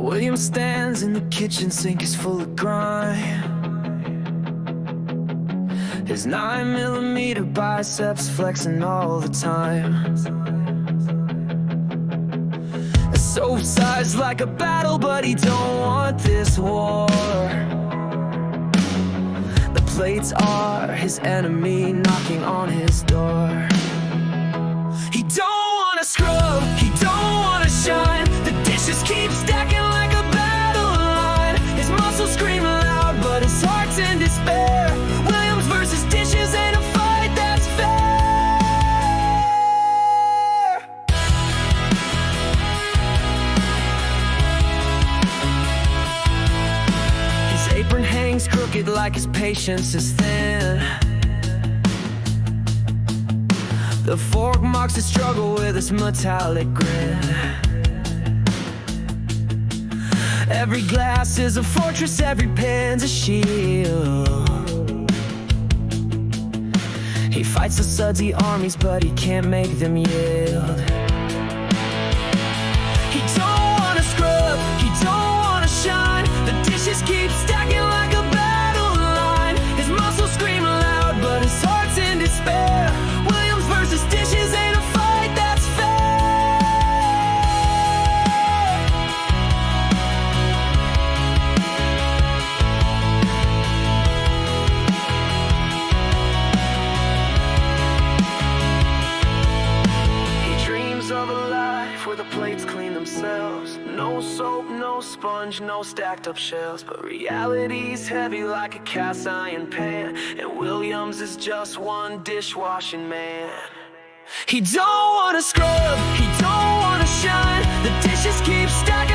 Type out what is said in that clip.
William stands in the kitchen sink is full of grime. His 9mm biceps flexing all the time. A soap size like a battle, but he don't want this war. The plates are his enemy, knocking on his door. He don't wanna scrub, he don't wanna shine. The dishes keep stacking like a battle line. His muscles scream loud, but his heart's in despair. Williams versus dishes ain't a fight that's fair. His apron hangs crooked like his patience is thin. The fork marks a struggle with its metallic grin. Every glass is a fortress, every pan's a shield. He fights the sudsy armies, but he can't make them yield. He don't wanna scrub, he don't wanna shine. The dishes keep stacking like a battle line. His muscles scream loud, but his heart's in despair. Williams versus dishes ain't a fight that's of a life where the plates clean themselves. No soap, no sponge, no stacked up shelves. But reality's heavy like a cast iron pan, and Williams is just one dishwashing man. He don't wanna scrub, he don't wanna shine. The dishes keep stacking